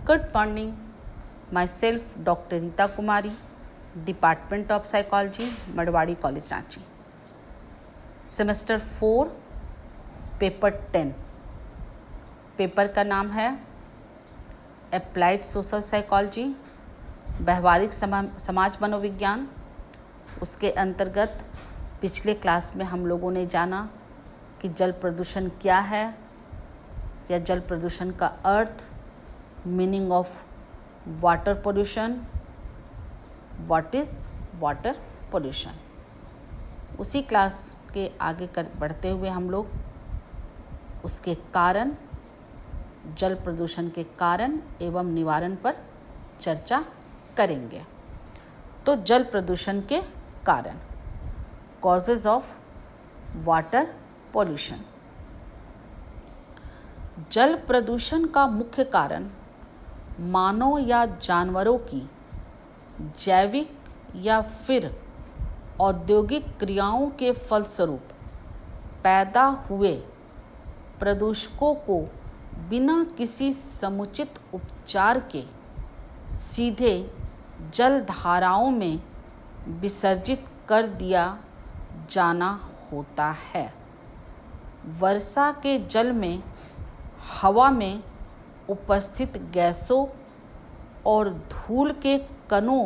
Good morning. Myself, Dr. Rita Kumari, Department of Psychology, Madwadi College, Ranchi. Semester 4, paper 10. Paper का नाम है applied social psychology, व्यवहारिक समाज मनोविज्ञान. उसके अंतर्गत पिछले क्लास में हम लोगों ने जाना कि जल प्रदूषण क्या है या जल प्रदूषण का अर्थ, meaning of water pollution, what is water pollution. उसी क्लास के आगे बढ़ते हुए हम लोग उसके कारण, जल प्रदूषण के कारण एवं निवारण पर चर्चा करेंगे. तो जल प्रदूषण के कारण, कॉजेज ऑफ वाटर पोल्यूशन. जल प्रदूषण का मुख्य कारण मानव या जानवरों की जैविक या फिर औद्योगिक क्रियाओं के फलस्वरूप पैदा हुए प्रदूषकों को बिना किसी समुचित उपचार के सीधे जल धाराओं में विसर्जित कर दिया जाना होता है. वर्षा के जल में हवा में उपस्थित गैसों और धूल के कणों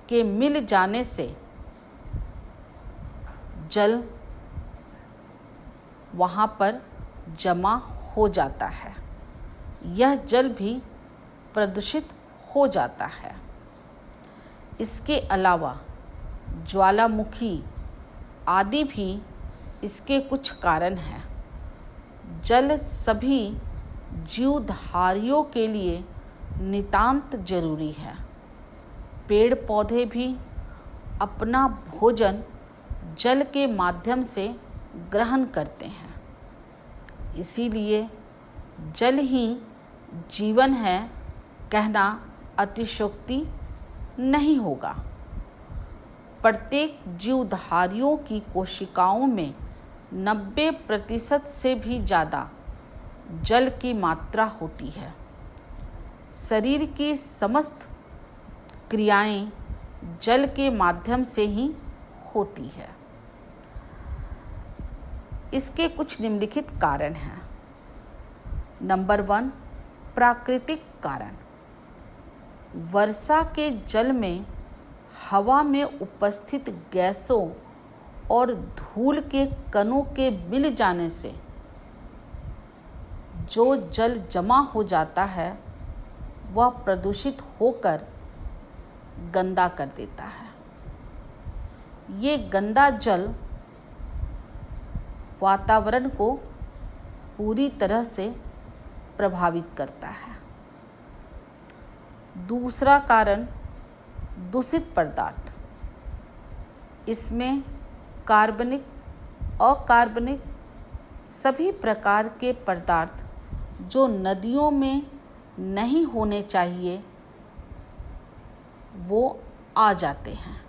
के मिल जाने से जल वहाँ पर जमा हो जाता है. यह जल भी प्रदूषित हो जाता है. इसके अलावा ज्वालामुखी आदि भी इसके कुछ कारण हैं. जल सभी जीवधारियों के लिए नितांत जरूरी है. पेड़ पौधे भी अपना भोजन जल के माध्यम से ग्रहण करते हैं. इसीलिए जल ही जीवन है कहना अतिशयोक्ति नहीं होगा. प्रत्येक जीवधारियों की कोशिकाओं में 90% से भी ज़्यादा जल की मात्रा होती है. शरीर की समस्त क्रियाएं जल के माध्यम से ही होती है. इसके कुछ निम्नलिखित कारण हैं. नंबर 1, प्राकृतिक कारण. वर्षा के जल में हवा में उपस्थित गैसों और धूल के कणों के मिल जाने से जो जल जमा हो जाता है वह प्रदूषित होकर गंदा कर देता है. ये गंदा जल वातावरण को पूरी तरह से प्रभावित करता है. दूसरा कारण, दूषित पदार्थ. इसमें कार्बनिक, अकार्बनिक सभी प्रकार के पदार्थ जो नदियों में नहीं होने चाहिए वो आ जाते हैं.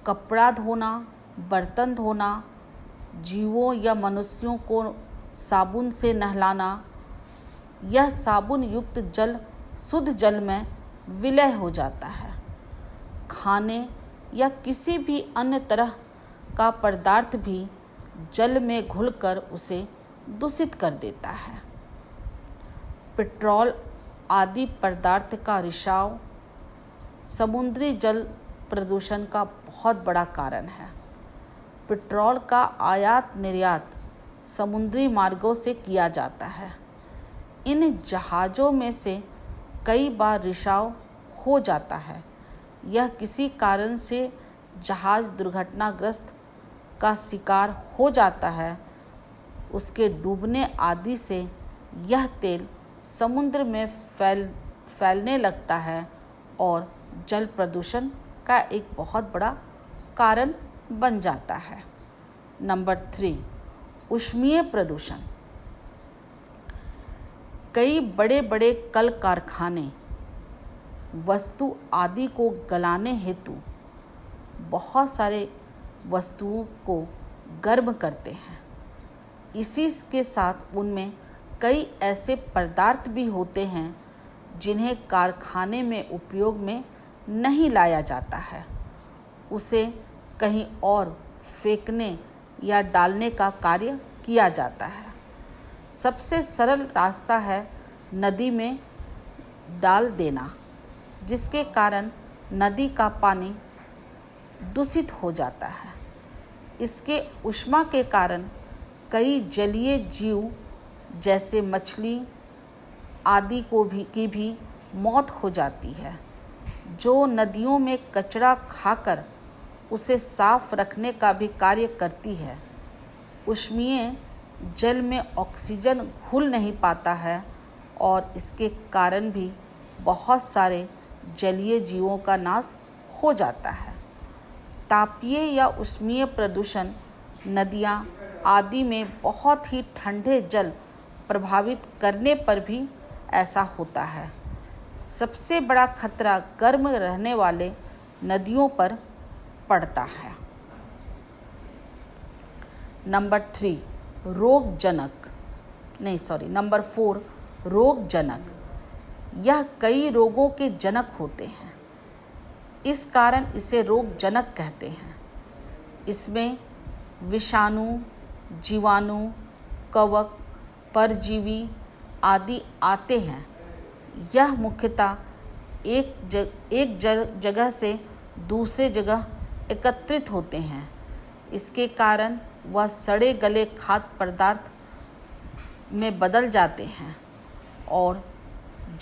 कपड़ा धोना, बर्तन धोना, जीवों या मनुष्यों को साबुन से नहलाना, यह साबुन युक्त जल शुद्ध जल में विलय हो जाता है. खाने या किसी भी अन्य तरह का पदार्थ भी जल में घुलकर उसे दूषित कर देता है. पेट्रोल आदि पदार्थ का रिसाव समुद्री जल प्रदूषण का बहुत बड़ा कारण है. पेट्रोल का आयात निर्यात समुद्री मार्गों से किया जाता है. इन जहाज़ों में से कई बार रिसाव हो जाता है. यह किसी कारण से जहाज़ दुर्घटनाग्रस्त का शिकार हो जाता है. उसके डूबने आदि से यह तेल समुद्र में फैलने लगता है और जल प्रदूषण का एक बहुत बड़ा कारण बन जाता है. नंबर 3, ऊष्मीय प्रदूषण. कई बड़े बड़े कल कारखाने वस्तु आदि को गलाने हेतु बहुत सारे वस्तुओं को गर्म करते हैं. इसी के साथ उनमें कई ऐसे पदार्थ भी होते हैं जिन्हें कारखाने में उपयोग में नहीं लाया जाता है, उसे कहीं और फेंकने या डालने का कार्य किया जाता है। सबसे सरल रास्ता है नदी में डाल देना, जिसके कारण नदी का पानी दूषित हो जाता है। इसके ऊष्मा के कारण कई जलीय जीव जैसे मछली आदि की भी मौत हो जाती है, जो नदियों में कचरा खाकर उसे साफ रखने का भी कार्य करती है। ऊष्मीय जल में ऑक्सीजन घुल नहीं पाता है और इसके कारण भी बहुत सारे जलीय जीवों का नाश हो जाता है। तापीय या ऊष्मीय प्रदूषण नदियाँ आदि में बहुत ही ठंडे जल प्रभावित करने पर भी ऐसा होता है। सबसे बड़ा खतरा गर्म रहने वाले नदियों पर पड़ता है। नंबर 4 रोगजनक। यह कई रोगों के जनक होते हैं, इस कारण इसे रोगजनक कहते हैं। इसमें विषाणु, जीवाणु, कवक, परजीवी आदि आते हैं। यह मुख्यतः एक जगह से दूसरे जगह एकत्रित होते हैं। इसके कारण वह सड़े गले खाद्य पदार्थ में बदल जाते हैं और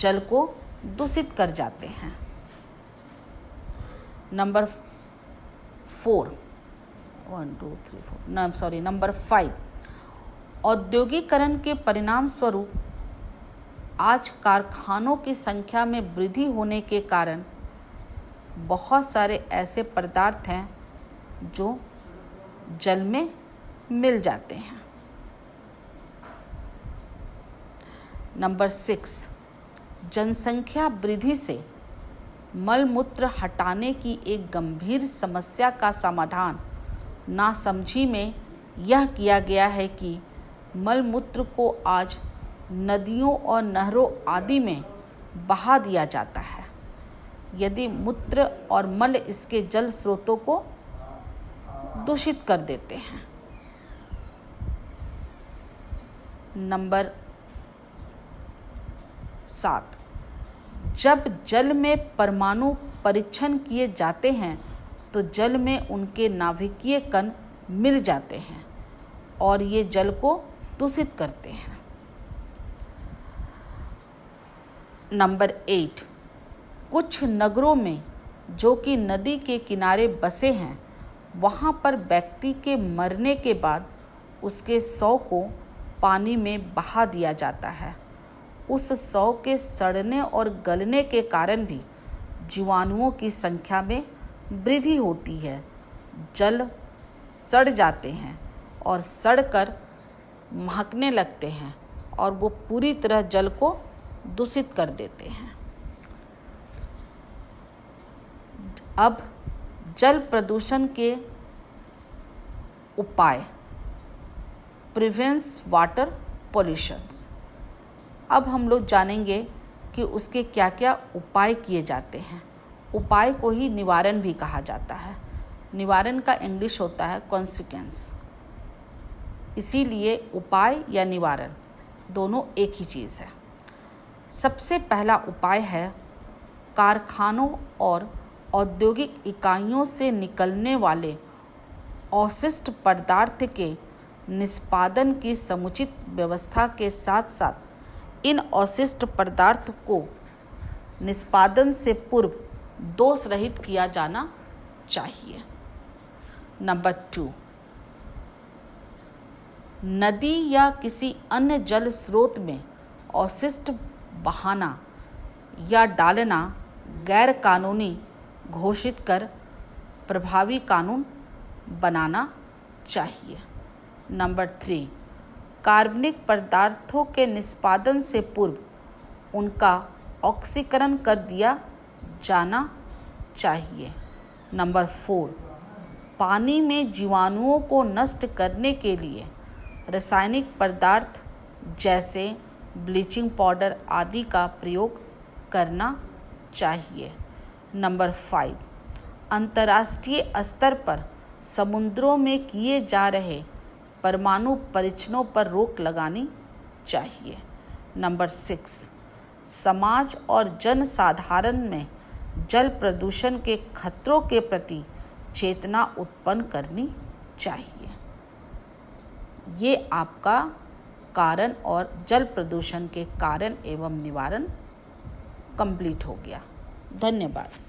जल को दूषित कर जाते हैं। नंबर 5 औद्योगिकरण के परिणाम स्वरूप आज कारखानों की संख्या में वृद्धि होने के कारण बहुत सारे ऐसे पदार्थ हैं जो जल में मिल जाते हैं। नंबर 6 जनसंख्या वृद्धि से मलमूत्र हटाने की एक गंभीर समस्या का समाधान नासमझी में यह किया गया है कि मलमूत्र को आज नदियों और नहरों आदि में बहा दिया जाता है, यदि मूत्र और मल इसके जल स्रोतों को दूषित कर देते हैं। नंबर 7 जब जल में परमाणु परीक्षण किए जाते हैं तो जल में उनके नाभिकीय कण मिल जाते हैं और ये जल को दूषित करते हैं। नंबर 8 कुछ नगरों में जो कि नदी के किनारे बसे हैं, वहाँ पर व्यक्ति के मरने के बाद उसके शव को पानी में बहा दिया जाता है। उस शव के सड़ने और गलने के कारण भी जीवाणुओं की संख्या में वृद्धि होती है। जल सड़ जाते हैं और सड़कर महकने लगते हैं और वो पूरी तरह जल को दूषित कर देते हैं। अब जल प्रदूषण के उपाय, प्रिवेंस वाटर पॉल्यूशंस। अब हम लोग जानेंगे कि उसके क्या क्या उपाय किए जाते हैं। उपाय को ही निवारण भी कहा जाता है। निवारण का इंग्लिश होता है कॉन्सिक्वेंस, इसीलिए उपाय या निवारण दोनों एक ही चीज़ है। सबसे पहला उपाय है कारखानों और औद्योगिक इकाइयों से निकलने वाले अवशिष्ट पदार्थ के निष्पादन की समुचित व्यवस्था के साथ साथ इन अवशिष्ट पदार्थ को निष्पादन से पूर्व दोष रहित किया जाना चाहिए। नंबर 2 नदी या किसी अन्य जल स्रोत में अवशिष्ट बहाना या डालना गैर कानूनी घोषित कर प्रभावी कानून बनाना चाहिए। नंबर 3 कार्बनिक पदार्थों के निष्पादन से पूर्व उनका ऑक्सीकरण कर दिया जाना चाहिए। नंबर 4 पानी में जीवाणुओं को नष्ट करने के लिए रासायनिक पदार्थ जैसे ब्लीचिंग पाउडर आदि का प्रयोग करना चाहिए। नंबर 5, अंतर्राष्ट्रीय स्तर पर समुद्रों में किए जा रहे परमाणु परीक्षणों पर रोक लगानी चाहिए। नंबर 6, समाज और जनसाधारण में जल प्रदूषण के खतरों के प्रति चेतना उत्पन्न करनी चाहिए। ये आपका कारण और जल प्रदूषण के कारण एवं निवारण कंप्लीट हो गया। धन्यवाद।